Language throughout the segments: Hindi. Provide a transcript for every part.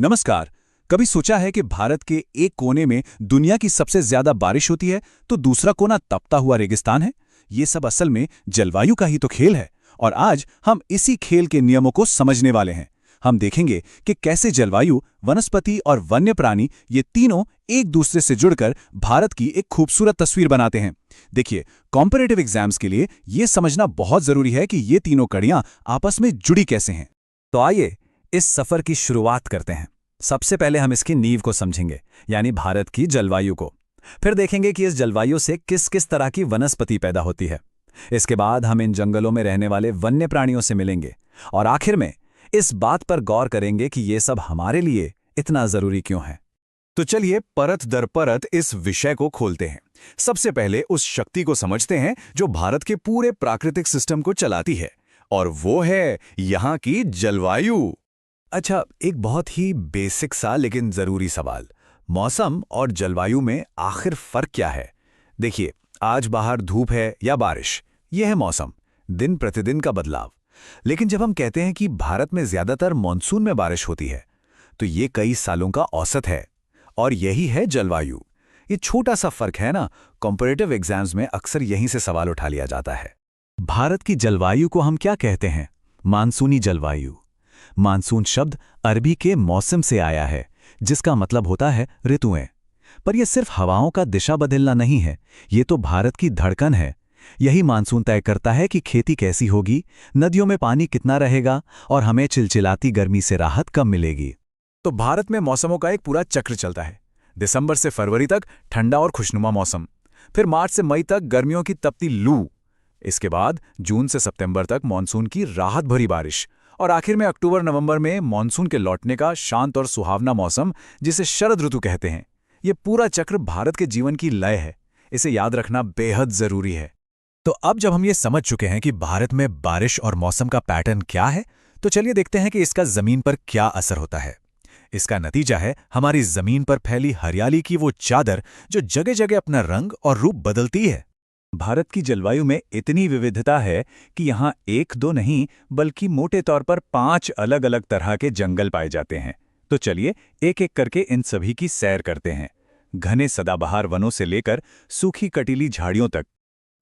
नमस्कार। कभी सोचा है कि भारत के एक कोने में दुनिया की सबसे ज्यादा बारिश होती है तो दूसरा कोना तपता हुआ रेगिस्तान है। ये सब असल में जलवायु का ही तो खेल है और आज हम इसी खेल के नियमों को समझने वाले हैं। हम देखेंगे कि कैसे जलवायु, वनस्पति और वन्य प्राणी ये तीनों एक दूसरे से जुड़कर भारत की एक खूबसूरत तस्वीर बनाते हैं। देखिए, कॉम्परेटिव एग्जाम्स के लिए ये समझना बहुत जरूरी है कि ये तीनों कड़ियां आपस में जुड़ी कैसे हैं। तो आइए इस सफर की शुरुआत करते हैं। सबसे पहले हम इसकी नींव को समझेंगे, यानी भारत की जलवायु को। फिर देखेंगे कि इस जलवायु से किस किस तरह की वनस्पति पैदा होती है। इसके बाद हम इन जंगलों में रहने वाले वन्य प्राणियों से मिलेंगे और आखिर में इस बात पर गौर करेंगे कि ये सब हमारे लिए इतना जरूरी क्यों है। तो चलिए परत दर परत इस विषय को खोलते हैं। सबसे पहले उस शक्ति को समझते हैं जो भारत के पूरे प्राकृतिक सिस्टम को चलाती है, और वो है यहाँ की जलवायु। अच्छा, एक बहुत ही बेसिक सा लेकिन जरूरी सवाल, मौसम और जलवायु में आखिर फर्क क्या है? देखिए, आज बाहर धूप है या बारिश, यह है मौसम, दिन प्रतिदिन का बदलाव। लेकिन जब हम कहते हैं कि भारत में ज्यादातर मानसून में बारिश होती है, तो ये कई सालों का औसत है, और यही है जलवायु। ये छोटा सा फर्क है ना, कॉम्परेटिव एग्जाम्स में अक्सर यहीं से सवाल उठा लिया जाता है। भारत की जलवायु को हम क्या कहते हैं? मानसूनी जलवायु। मानसून शब्द अरबी के मौसम से आया है, जिसका मतलब होता है ऋतुएं। पर यह सिर्फ हवाओं का दिशा बदलना नहीं है, ये तो भारत की धड़कन है। यही मानसून तय करता है कि खेती कैसी होगी, नदियों में पानी कितना रहेगा और हमें चिलचिलाती गर्मी से राहत कब मिलेगी। तो भारत में मौसमों का एक पूरा चक्र चलता है। दिसंबर से फरवरी तक ठंडा और खुशनुमा मौसम, फिर मार्च से मई तक गर्मियों की तपती लू, इसके बाद जून से सितंबर तक मानसून की राहत भरी बारिश, और आखिर में अक्टूबर नवंबर में मानसून के लौटने का शांत और सुहावना मौसम, जिसे शरद ऋतु कहते हैं। ये पूरा चक्र भारत के जीवन की लय है। इसे याद रखना बेहद जरूरी है। तो अब जब हम ये समझ चुके हैं कि भारत में बारिश और मौसम का पैटर्न क्या है, तो चलिए देखते हैं कि इसका जमीन पर क्या असर होता है। इसका नतीजा है हमारी जमीन पर फैली हरियाली की वो चादर जो जगह जगह अपना रंग और रूप बदलती है। भारत की जलवायु में इतनी विविधता है कि यहाँ एक दो नहीं बल्कि मोटे तौर पर 5 अलग अलग तरह के जंगल पाए जाते हैं। तो चलिए एक एक करके इन सभी की सैर करते हैं, घने सदाबहार वनों से लेकर सूखी कटीली झाड़ियों तक।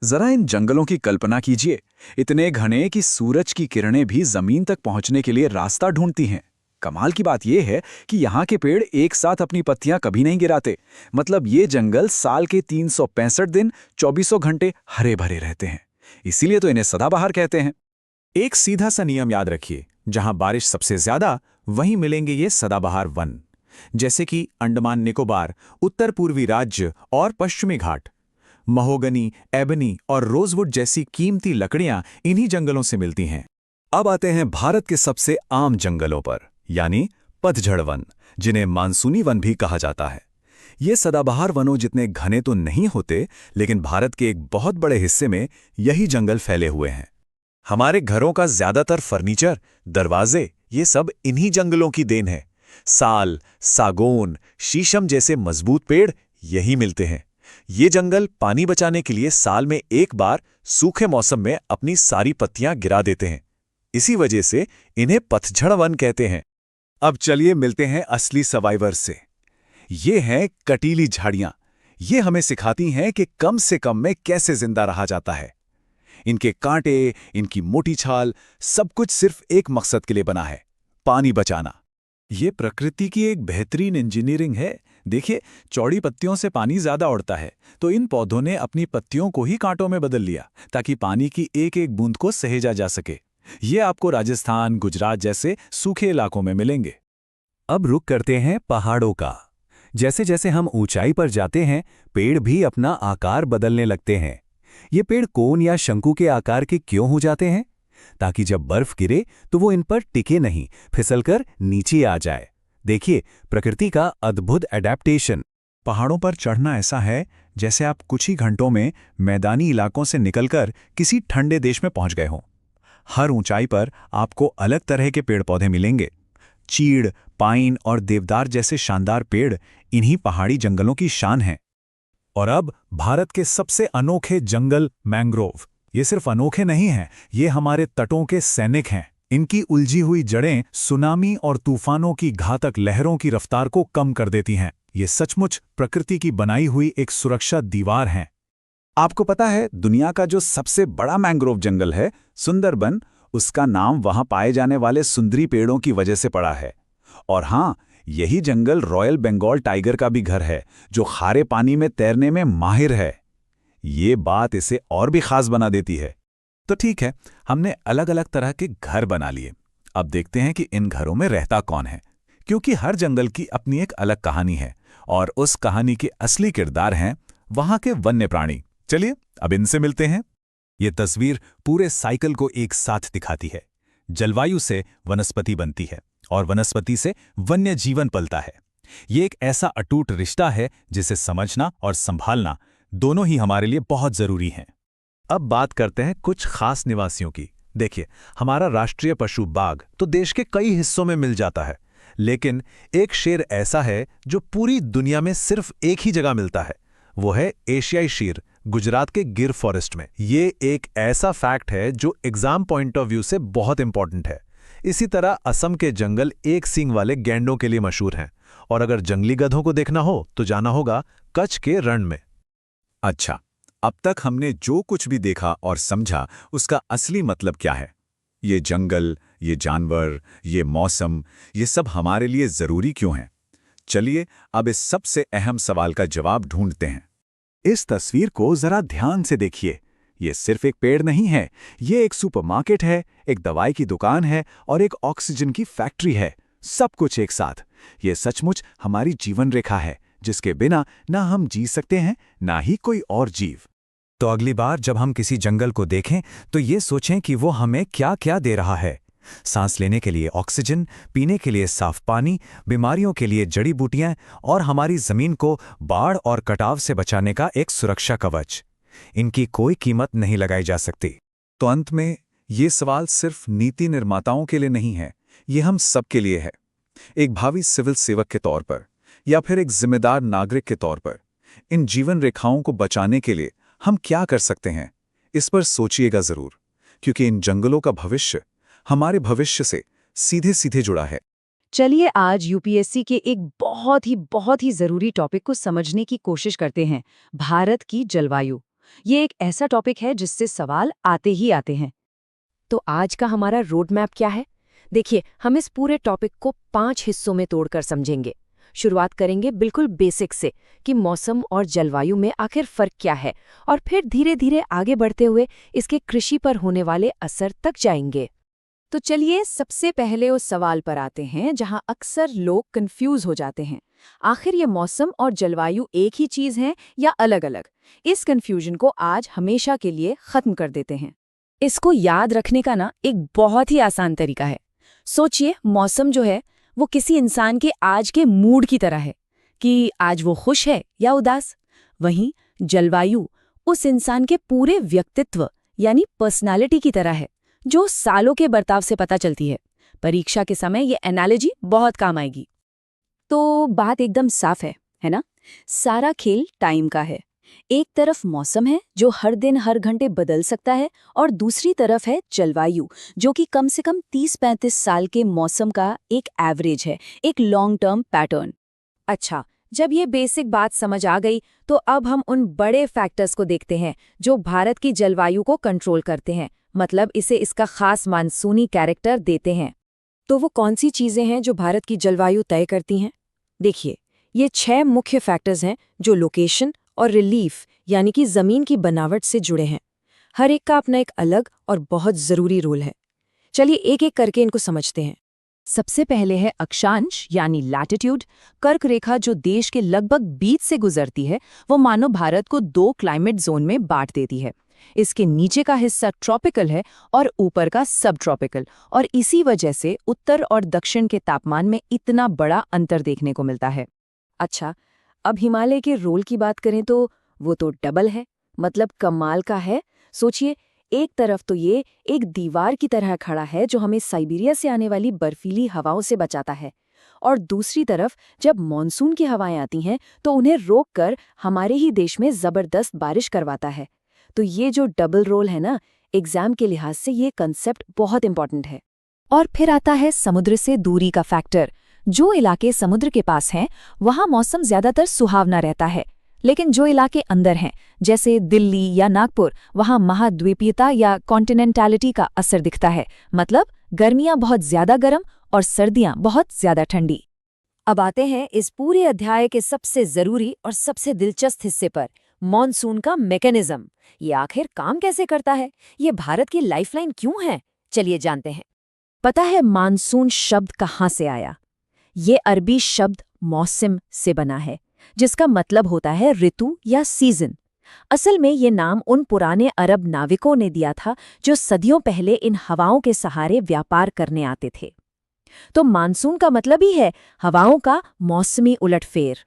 जरा इन जंगलों की कल्पना कीजिए, इतने घने कि सूरज की किरणें भी जमीन तक पहुंचने के लिए रास्ता ढूंढती हैं। कमाल की बात यह है कि यहाँ के पेड़ एक साथ अपनी पत्तियां कभी नहीं गिराते। मतलब ये जंगल साल के 365 दिन 24 घंटे हरे भरे रहते हैं। इसीलिए तो इन्हें सदाबहार कहते हैं। एक सीधा सा नियम याद रखिए, जहां बारिश सबसे ज्यादा वहीं मिलेंगे ये सदाबहार वन, जैसे कि अंडमान निकोबार, उत्तर पूर्वी राज्य और पश्चिमी घाट। महोगनी, एबनी और रोजवुड जैसी कीमती लकड़ियां इन्हीं जंगलों से मिलती हैं। अब आते हैं भारत के सबसे आम जंगलों पर, यानी पतझड़ वन, जिन्हें मानसूनी वन भी कहा जाता है। ये सदाबहार वनों जितने घने तो नहीं होते, लेकिन भारत के एक बहुत बड़े हिस्से में यही जंगल फैले हुए हैं। हमारे घरों का ज्यादातर फर्नीचर, दरवाजे, ये सब इन्हीं जंगलों की देन है। साल, सागौन, शीशम जैसे मजबूत पेड़ यही मिलते हैं। ये जंगल पानी बचाने के लिए साल में एक बार सूखे मौसम में अपनी सारी पत्तियां गिरा देते हैं। इसी वजह से इन्हें पतझड़ वन कहते हैं। अब चलिए मिलते हैं असली सर्वाइवर्स से। ये हैं कटीली झाड़ियां। ये हमें सिखाती हैं कि कम से कम में कैसे जिंदा रहा जाता है। इनके कांटे, इनकी मोटी छाल, सब कुछ सिर्फ एक मकसद के लिए बना है, पानी बचाना। ये प्रकृति की एक बेहतरीन इंजीनियरिंग है। देखिए, चौड़ी पत्तियों से पानी ज्यादा उड़ता है, तो इन पौधों ने अपनी पत्तियों को ही कांटों में बदल लिया ताकि पानी की एक एक बूंद को सहेजा जा सके। ये आपको राजस्थान, गुजरात जैसे सूखे इलाकों में मिलेंगे। अब रुक करते हैं पहाड़ों का। जैसे जैसे हम ऊंचाई पर जाते हैं, पेड़ भी अपना आकार बदलने लगते हैं। ये पेड़ कोन या शंकु के आकार के क्यों हो जाते हैं? ताकि जब बर्फ गिरे तो वो इन पर टिके नहीं, फिसलकर नीचे आ जाए। देखिए, प्रकृति का अद्भुत एडेप्टेशन। पहाड़ों पर चढ़ना ऐसा है जैसे आप कुछ ही घंटों में मैदानी इलाकों से निकलकर किसी ठंडे देश में पहुंच गए हों। हर ऊंचाई पर आपको अलग तरह के पेड़ पौधे मिलेंगे। चीड़, पाइन और देवदार जैसे शानदार पेड़ इन्हीं पहाड़ी जंगलों की शान हैं। और अब भारत के सबसे अनोखे जंगल मैंग्रोव। ये सिर्फ अनोखे नहीं हैं, ये हमारे तटों के सैनिक हैं। इनकी उलझी हुई जड़ें सुनामी और तूफानों की घातक लहरों की रफ्तार को कम कर देती हैं। ये सचमुच प्रकृति की बनाई हुई एक सुरक्षा दीवार हैं। आपको पता है, दुनिया का जो सबसे बड़ा मैंग्रोव जंगल है, सुंदरबन, उसका नाम वहां पाए जाने वाले सुंदरी पेड़ों की वजह से पड़ा है। और हाँ, यही जंगल रॉयल बंगाल टाइगर का भी घर है, जो खारे पानी में तैरने में माहिर है। ये बात इसे और भी खास बना देती है। तो ठीक है, हमने अलग अलग तरह के घर बना लिए। अब देखते हैं कि इन घरों में रहता कौन है, क्योंकि हर जंगल की अपनी एक अलग कहानी है और उस कहानी के असली किरदार हैं वहां के वन्य प्राणी। चलिए अब इनसे मिलते हैं। ये तस्वीर पूरे साइकिल को एक साथ दिखाती है। जलवायु से वनस्पति बनती है और वनस्पति से वन्य जीवन पलता है। ये एक ऐसा अटूट रिश्ता है जिसे समझना और संभालना दोनों ही हमारे लिए बहुत जरूरी हैं। अब बात करते हैं कुछ खास निवासियों की। देखिए, हमारा राष्ट्रीय पशु बाघ तो देश के कई हिस्सों में मिल जाता है, लेकिन एक शेर ऐसा है जो पूरी दुनिया में सिर्फ एक ही जगह मिलता है। वो है एशियाई शेर, गुजरात के गिर फॉरेस्ट में। ये एक ऐसा फैक्ट है जो एग्जाम पॉइंट ऑफ व्यू से बहुत इंपॉर्टेंट है। इसी तरह असम के जंगल एक सींग वाले गैंडों के लिए मशहूर हैं, और अगर जंगली गधों को देखना हो तो जाना होगा कच्छ के रण में। अच्छा, अब तक हमने जो कुछ भी देखा और समझा, उसका असली मतलब क्या है? ये जंगल, ये जानवर, ये मौसम, ये सब हमारे लिए जरूरी क्यों हैं? चलिए अब इस सबसे अहम सवाल का जवाब ढूंढते हैं। इस तस्वीर को जरा ध्यान से देखिए। ये सिर्फ एक पेड़ नहीं है, ये एक सुपरमार्केट है, एक दवाई की दुकान है और एक ऑक्सीजन की फैक्ट्री है। सब कुछ एक साथ। ये सचमुच हमारी जीवन रेखा है, जिसके बिना ना हम जी सकते हैं, ना ही कोई और जीव। तो अगली बार जब हम किसी जंगल को देखें तो ये सोचें कि वो हमें क्या क्या दे रहा है। सांस लेने के लिए ऑक्सीजन, पीने के लिए साफ पानी, बीमारियों के लिए जड़ी बूटियां और हमारी जमीन को बाढ़ और कटाव से बचाने का एक सुरक्षा कवच। इनकी कोई कीमत नहीं लगाई जा सकती। तो अंत में ये सवाल सिर्फ नीति निर्माताओं के लिए नहीं है, ये हम सब के लिए है। एक भावी सिविल सेवक के तौर पर या फिर एक जिम्मेदार नागरिक के तौर पर इन जीवन रेखाओं को बचाने के लिए हम क्या कर सकते हैं, इस पर सोचिएगा जरूर, क्योंकि इन जंगलों का भविष्य हमारे भविष्य से सीधे सीधे जुड़ा है। चलिए आज यूपीएससी के एक बहुत ही जरूरी टॉपिक को समझने की कोशिश करते हैं, भारत की जलवायु। ये एक ऐसा टॉपिक है जिससे सवाल आते ही आते हैं। तो आज का हमारा रोड मैप क्या है? देखिए, हम इस पूरे टॉपिक को 5 हिस्सों में तोड़कर समझेंगे। शुरुआत करेंगे बिल्कुल बेसिक से कि मौसम और जलवायु में आखिर फर्क क्या है, और फिर धीरे धीरे आगे बढ़ते हुए इसके कृषि पर होने वाले असर तक जाएंगे। तो चलिए सबसे पहले उस सवाल पर आते हैं जहां अक्सर लोग कंफ्यूज हो जाते हैं। आखिर ये मौसम और जलवायु एक ही चीज हैं या अलग-अलग? इस कंफ्यूजन को आज हमेशा के लिए खत्म कर देते हैं। इसको याद रखने का ना एक बहुत ही आसान तरीका है। सोचिए, मौसम जो है वो किसी इंसान के आज के मूड की तरह है कि आज वो खुश है या उदास। वहीं जलवायु उस इंसान के पूरे व्यक्तित्व यानी पर्सनालिटी की तरह है, जो सालों के बर्ताव से पता चलती है। परीक्षा के समय ये एनालॉजी बहुत काम आएगी। तो बात एकदम साफ है ना? सारा खेल टाइम का है। एक तरफ मौसम है जो हर दिन हर घंटे बदल सकता है, और दूसरी तरफ है जलवायु जो कि कम से कम 30-35 साल के मौसम का एक एवरेज है, एक लॉन्ग टर्म पैटर्न। अच्छा, जब ये बेसिक बात समझ आ गई तो अब हम उन बड़े फैक्टर्स को देखते हैं जो भारत की जलवायु को कंट्रोल करते हैं, मतलब इसे इसका खास मानसूनी कैरेक्टर देते हैं। तो वो कौन सी चीजें हैं जो भारत की जलवायु तय करती हैं? देखिए, ये 6 मुख्य फैक्टर्स हैं जो लोकेशन और रिलीफ यानी कि जमीन की बनावट से जुड़े हैं। हर एक का अपना एक अलग और बहुत जरूरी रोल है। चलिए एक एक करके इनको समझते हैं। सबसे पहले है अक्षांश यानी लैटिट्यूड। कर्क रेखा जो देश के लगभग बीच से गुजरती है, वो मानो भारत को 2 क्लाइमेट जोन में बांट देती है। इसके नीचे का हिस्सा ट्रॉपिकल है और ऊपर का सब ट्रॉपिकल, और इसी वजह से उत्तर और दक्षिण के तापमान में इतना बड़ा अंतर देखने को मिलता है। अच्छा, अब हिमालय के रोल की बात करें तो वो तो डबल है, मतलब कमाल का है। सोचिए, एक तरफ तो ये एक दीवार की तरह खड़ा है जो हमें साइबेरिया से आने वाली बर्फीली हवाओं से बचाता है, और दूसरी तरफ जब मॉनसून की हवाएं आती हैं तो उन्हें रोककर हमारे ही देश में जबरदस्त बारिश करवाता है। तो ये जो डबल रोल है ना, एग्जाम के लिहाज से ये कंसेप्ट बहुत इंपॉर्टेंट है। और फिर आता है समुद्र से दूरी का फैक्टर। जो इलाके समुद्र के पास हैं वहाँ मौसम ज्यादातर सुहावना रहता है, लेकिन जो इलाके अंदर हैं जैसे दिल्ली या नागपुर, वहाँ महाद्वीपीयता या कॉन्टिनेंटैलिटी का असर दिखता है। मतलब गर्मियाँ बहुत ज्यादा गर्म और सर्दियाँ बहुत ज्यादा ठंडी। अब आते हैं इस पूरे अध्याय के सबसे जरूरी और सबसे दिलचस्प हिस्से पर, मॉनसून का मैकेनिज्म। ये आखिर काम कैसे करता है, ये भारत की लाइफलाइन क्यों है, चलिए जानते हैं। पता है मानसून शब्द कहाँ से आया? ये अरबी शब्द मौसम से बना है, जिसका मतलब होता है ऋतु या सीजन। असल में ये नाम उन पुराने अरब नाविकों ने दिया था जो सदियों पहले इन हवाओं के सहारे व्यापार करने आते थे। तो मानसून का मतलब ही है हवाओं का मौसमी उलटफेर।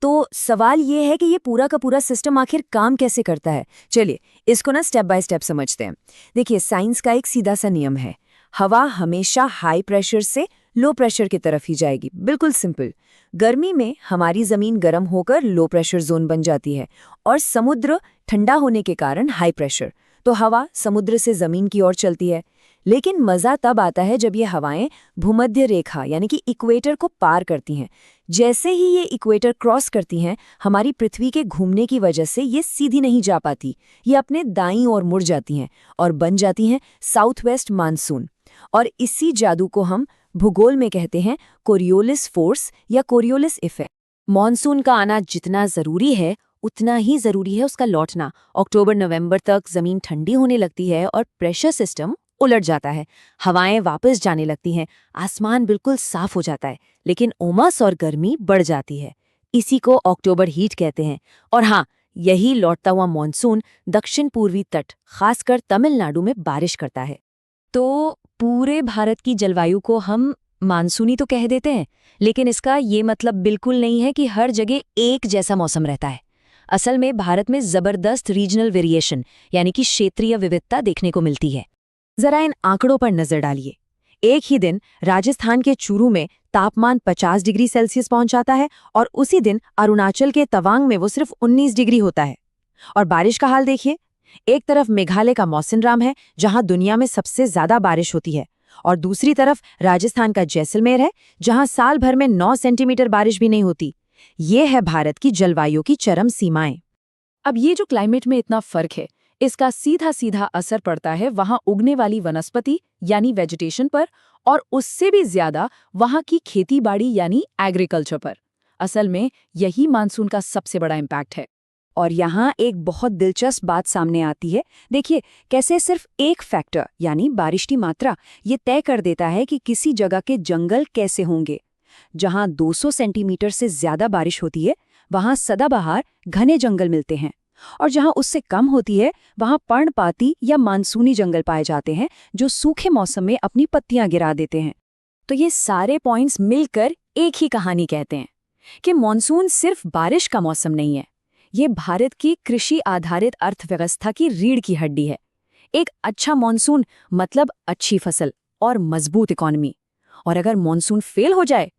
तो सवाल ये है कि ये पूरा का पूरा सिस्टम आखिर काम कैसे करता है। चलिए इसको ना स्टेप बाय स्टेप समझते हैं। देखिए, साइंस का एक सीधा सा नियम है, हवा हमेशा हाई प्रेशर से लो प्रेशर की तरफ ही जाएगी। बिल्कुल सिंपल। गर्मी में हमारी जमीन गर्म होकर लो प्रेशर जोन बन जाती है और समुद्र ठंडा होने के कारण हाई प्रेशर, तो हवा समुद्र से जमीन की ओर चलती है। लेकिन मज़ा तब आता है जब ये हवाएं भूमध्य रेखा यानी कि इक्वेटर को पार करती हैं। जैसे ही ये इक्वेटर क्रॉस करती हैं, हमारी पृथ्वी के घूमने की वजह से ये सीधी नहीं जा पाती, ये अपने दाईं ओर मुड़ जाती हैं और बन जाती हैं साउथ वेस्ट मानसून। और इसी जादू को हम भूगोल में कहते हैं कोरियोलिस फोर्स या कोरियोलिस इफेक्ट। मॉनसून का आना जितना ज़रूरी है उतना ही ज़रूरी है उसका लौटना। अक्टूबर-नवंबर तक ज़मीन ठंडी होने लगती है और प्रेशर सिस्टम उलट जाता है, हवाएं वापस जाने लगती हैं, आसमान बिल्कुल साफ हो जाता है, लेकिन उमस और गर्मी बढ़ जाती है। इसी को अक्टूबर हीट कहते हैं। और हाँ, यही लौटता हुआ मॉनसून दक्षिण पूर्वी तट, खासकर तमिलनाडु में बारिश करता है। तो पूरे भारत की जलवायु को हम मानसूनी तो कह देते हैं, लेकिन इसका ये मतलब बिल्कुल नहीं है कि हर जगह एक जैसा मौसम रहता है। असल में भारत में जबरदस्त रीजनल वेरिएशन यानी कि क्षेत्रीय विविधता देखने को मिलती है। जरा इन आंकड़ों पर नजर डालिए। एक ही दिन राजस्थान के चूरू में तापमान 50 डिग्री सेल्सियस पहुंच जाता है और उसी दिन अरुणाचल के तवांग में वो सिर्फ 19 डिग्री होता है। और बारिश का हाल देखिए, एक तरफ मेघालय का मौसिनराम है जहां दुनिया में सबसे ज्यादा बारिश होती है, और दूसरी तरफ राजस्थान का जैसलमेर है जहां साल भर में 9 सेंटीमीटर बारिश भी नहीं होती। ये है भारत की जलवायु की चरम सीमाएं। अब ये जो क्लाइमेट में इतना फर्क है, इसका सीधा सीधा असर पड़ता है वहां उगने वाली वनस्पति यानी वेजिटेशन पर, और उससे भी ज्यादा वहां की खेतीबाड़ी यानी एग्रीकल्चर पर। असल में यही मानसून का सबसे बड़ा इम्पैक्ट है। और यहाँ एक बहुत दिलचस्प बात सामने आती है। देखिए कैसे सिर्फ एक फैक्टर यानी बारिश की मात्रा ये तय कर देता है कि किसी जगह के जंगल कैसे होंगे। जहाँ 200 सेंटीमीटर से ज्यादा बारिश होती है वहाँ सदाबहार घने जंगल मिलते हैं, और जहाँ उससे कम होती है वहाँ पर्णपाती या मानसूनी जंगल पाए जाते हैं जो सूखे मौसम में अपनी पत्तियां गिरा देते हैं। तो ये सारे पॉइंट्स मिलकर एक ही कहानी कहते हैं कि मॉनसून सिर्फ बारिश का मौसम नहीं है, ये भारत की कृषि आधारित अर्थव्यवस्था की रीढ़ की हड्डी है। एक अच्छा मॉनसून मतलब अच्छी फसल और मजबूत इकोनॉमी। और अगर मॉनसून फेल हो जाए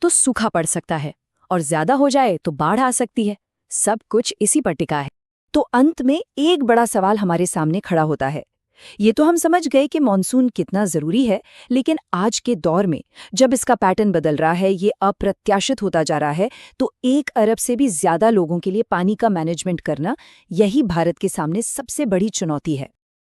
तो सूखा पड़ सकता है, और ज्यादा हो जाए तो बाढ़ आ सकती है। सब कुछ इसी पर टिका है। तो अंत में एक बड़ा सवाल हमारे सामने खड़ा होता है। ये तो हम समझ गए कि मॉनसून कितना जरूरी है, लेकिन आज के दौर में जब इसका पैटर्न बदल रहा है, ये अप्रत्याशित होता जा रहा है, तो 1 अरब से भी ज्यादा लोगों के लिए पानी का मैनेजमेंट करना यही भारत के सामने सबसे बड़ी चुनौती है।